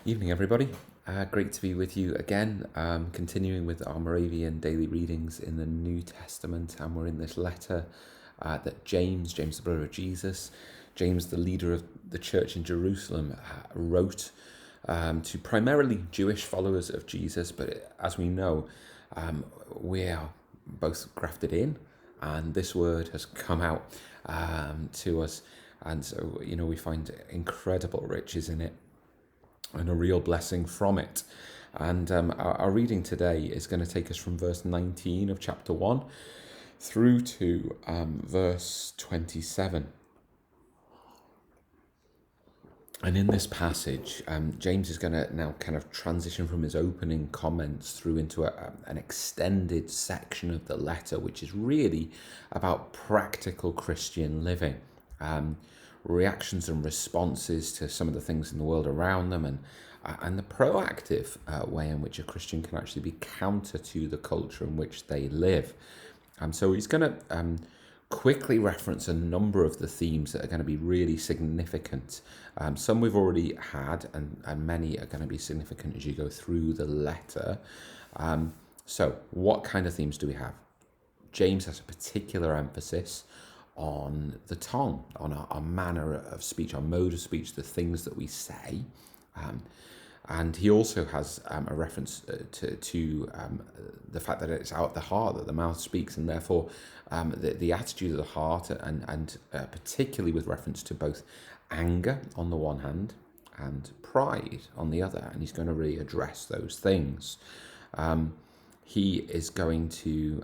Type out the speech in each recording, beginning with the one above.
Evening, everybody. Great to be with you again. Continuing with our Moravian daily readings in the New Testament, and we're in this letter that James, the brother of Jesus, James, the leader of the church in Jerusalem, wrote to primarily Jewish followers of Jesus. But as we know, we are both grafted in, and this word has come out to us. And so, we find incredible riches in it and a real blessing from it. And our reading today is going to take us from verse 19 of chapter 1 through to verse 27. And in this passage, James is going to now kind of transition from his opening comments through into an extended section of the letter, which is really about practical Christian living, reactions and responses to some of the things in the world around them, and the proactive way in which a Christian can actually be counter to the culture in which they live. So he's going to quickly reference a number of the themes that are going to be really significant. Some we've already had, and many are going to be significant as you go through the letter. So what kind of themes do we have? James has a particular emphasis on the tongue, on our manner of speech, our mode of speech, the things that we say. And he also has a reference to the fact that it's out of the heart that the mouth speaks, and therefore the attitude of the heart, and particularly with reference to both anger on the one hand and pride on the other. And he's going to really address those things. He is going to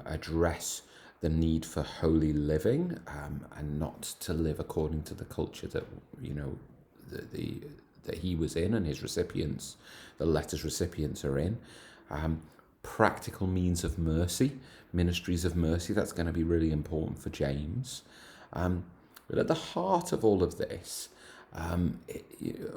address the need for holy living, and not to live according to the culture that that he was in and his recipients, the letter's recipients, are in. Practical means of mercy, ministries of mercy, that's going to be really important for James. But at the heart of all of this,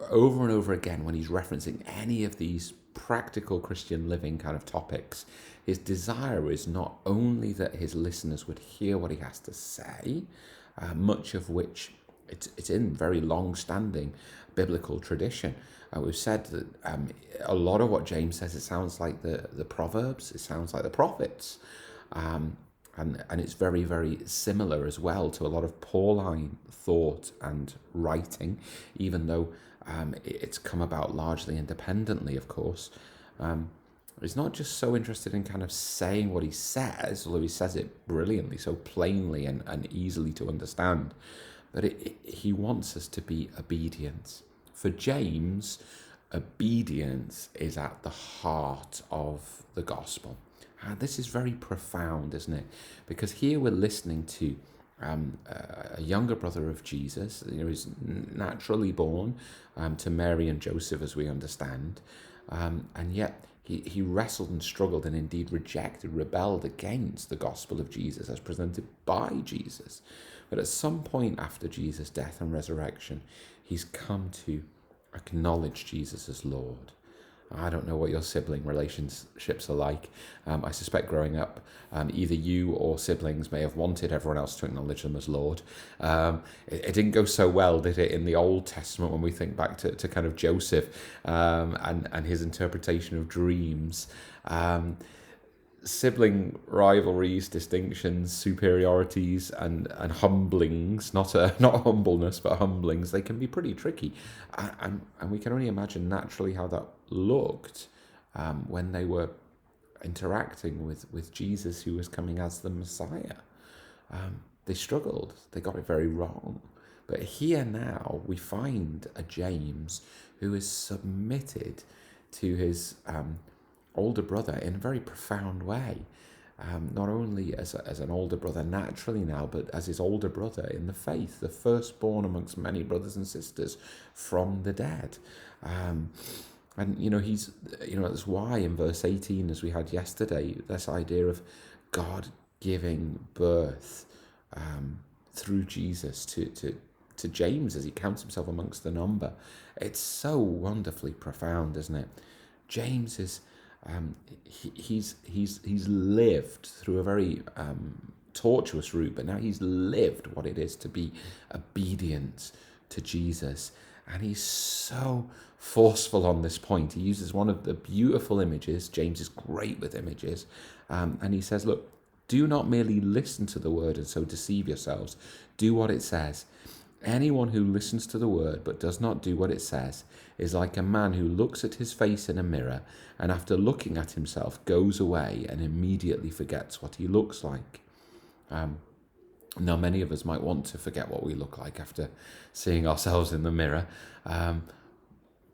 over and over again, when he's referencing any of these practical Christian living kind of topics, his desire is not only that his listeners would hear what he has to say, much of which it's in very long-standing biblical tradition. We've said that a lot of what James says, it sounds like the Proverbs, it sounds like the prophets, and it's very, very similar as well to a lot of Pauline thought and writing, even though it's come about largely independently, of course. He's not just so interested in kind of saying what he says, although he says it brilliantly, so plainly and easily to understand, but he wants us to be obedient. For James, obedience is at the heart of the gospel. And this is very profound, isn't it? Because here we're listening to a younger brother of Jesus, who's naturally born to Mary and Joseph, as we understand, and yet he wrestled and struggled and indeed rejected, rebelled against the gospel of Jesus as presented by Jesus. But at some point after Jesus' death and resurrection, he's come to acknowledge Jesus as Lord. I don't know what your sibling relationships are like. I suspect growing up, either you or siblings may have wanted everyone else to acknowledge them as Lord. It didn't go so well, did it, in the Old Testament when we think back to kind of Joseph and his interpretation of dreams. Sibling rivalries, distinctions, superiorities, and humblings, not humbleness, but humblings, they can be pretty tricky. And we can only imagine naturally how that looked when they were interacting with Jesus, who was coming as the Messiah. They struggled, they got it very wrong. But here now we find a James who is submitted to his older brother in a very profound way, not only as an older brother naturally now, but as his older brother in the faith, the firstborn amongst many brothers and sisters from the dead. And he's that's why in verse 18, as we had yesterday, this idea of God giving birth through Jesus to James as he counts himself amongst the number. It's so wonderfully profound, isn't it? James is he's lived through a very tortuous route, but now he's lived what it is to be obedient to Jesus. And he's so forceful on this point. He uses one of the beautiful images. James is great with images. And he says, look, do not merely listen to the word and so deceive yourselves. Do what it says. Anyone who listens to the word but does not do what it says is like a man who looks at his face in a mirror and after looking at himself goes away and immediately forgets what he looks like. Now, many of us might want to forget what we look like after seeing ourselves in the mirror.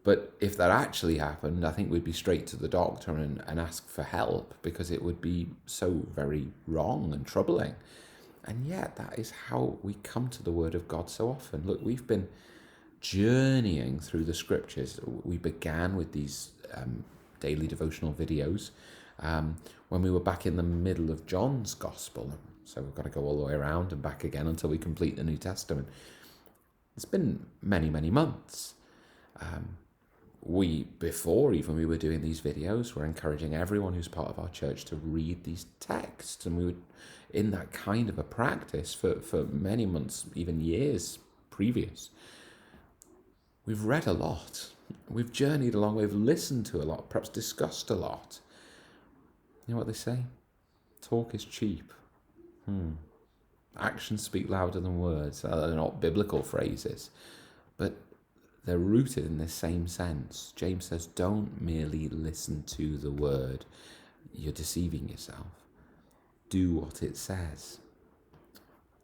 But if that actually happened, I think we'd be straight to the doctor and ask for help, because it would be so very wrong and troubling. And yet that is how we come to the Word of God so often. Look, we've been journeying through the Scriptures. We began with these daily devotional videos when we were back in the middle of John's Gospel. So we've got to go all the way around and back again until we complete the New Testament. It's been many, many months. Before we were doing these videos, we're encouraging everyone who's part of our church to read these texts. And we were in that kind of a practice for many months, even years previous. We've read a lot. We've journeyed along. We've listened to a lot, perhaps discussed a lot. You know what they say? Talk is cheap. Actions speak louder than words. They're not biblical phrases, but they're rooted in the same sense. James says, don't merely listen to the word. You're deceiving yourself. Do what it says.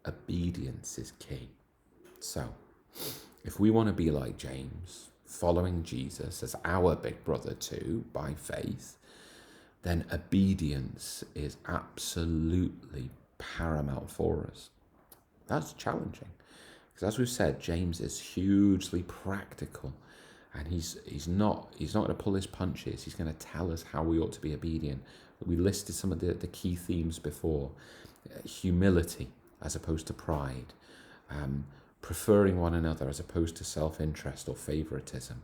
Obedience is key. So, if we want to be like James, following Jesus as our big brother too, by faith, then obedience is absolutely paramount for us. That's challenging, because as we've said, James is hugely practical, and he's not going to pull his punches. He's going to tell us how we ought to be obedient. We listed some of the key themes before: humility as opposed to pride, preferring one another as opposed to self-interest or favoritism,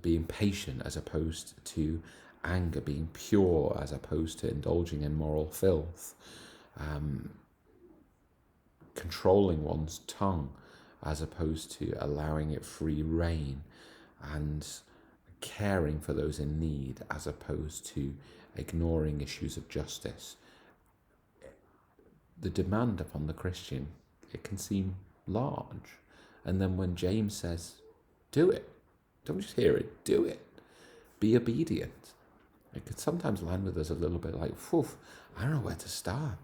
being patient as opposed to anger, being pure as opposed to indulging in moral filth, controlling one's tongue as opposed to allowing it free rein, and caring for those in need as opposed to ignoring issues of justice. The demand upon the Christian, it can seem large. And then when James says, do it, don't just hear it, do it, be obedient, it could sometimes land with us a little bit like, I don't know where to start.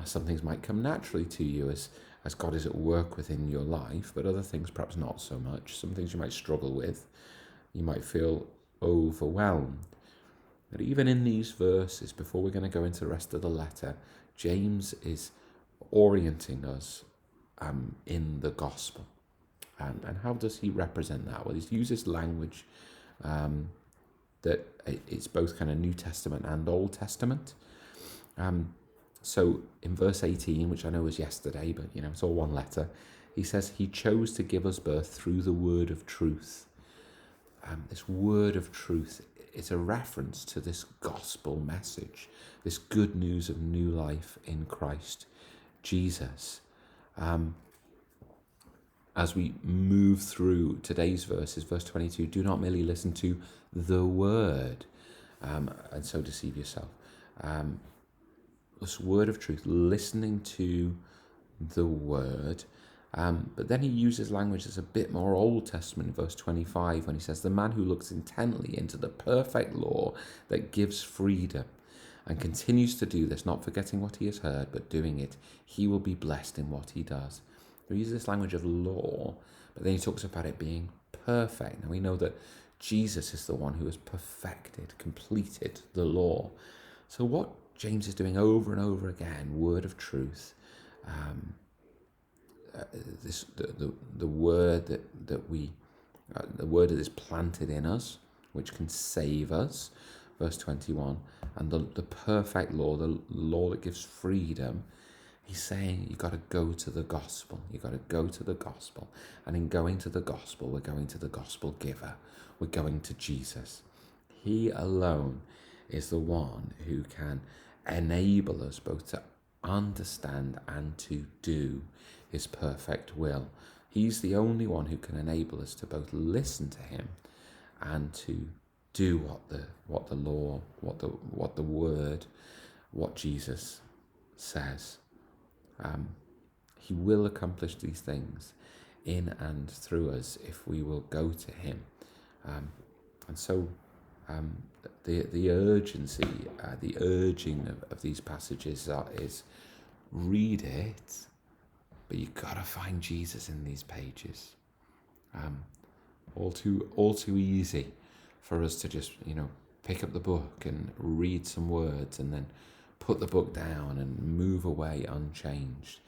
Some things might come naturally to you as God is at work within your life, but other things perhaps not so much. Some things you might struggle with. You might feel overwhelmed. But even in these verses, before we're going to go into the rest of the letter, James is orienting us in the gospel. And how does he represent that? Well, he uses language that it's both kind of New Testament and Old Testament. So in verse 18, which I know was yesterday, but it's all one letter, he says he chose to give us birth through the word of truth. This word of truth is a reference to this gospel message, this good news of new life in Christ Jesus. As we move through today's verses, verse 22, do not merely listen to the word and so deceive yourself. This word of truth, listening to the word. But then he uses language that's a bit more Old Testament, verse 25, when he says, the man who looks intently into the perfect law that gives freedom and continues to do this, not forgetting what he has heard, but doing it, he will be blessed in what he does. He uses this language of law, but then he talks about it being perfect. Now we know that Jesus is the one who has perfected, completed the law. So what James is doing over and over again, word of truth, the word the word that is planted in us, which can save us, verse 21, and the perfect law, the law that gives freedom. He's saying you've got to go to the gospel. You've got to go to the gospel. And in going to the gospel, we're going to the gospel giver. We're going to Jesus. He alone is the one who can enable us both to understand and to do his perfect will. He's the only one who can enable us to both listen to him and to do what the law, what the word, what Jesus says. He will accomplish these things in and through us if we will go to him. And so the urgency, the urging of these passages is read it, but you've got to find Jesus in these pages. All too easy for us to just, pick up the book and read some words and then put the book down and move away unchanged.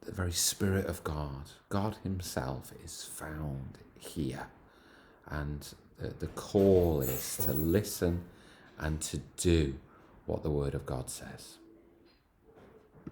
The very Spirit of God himself is found here. And the call is to listen and to do what the Word of God says.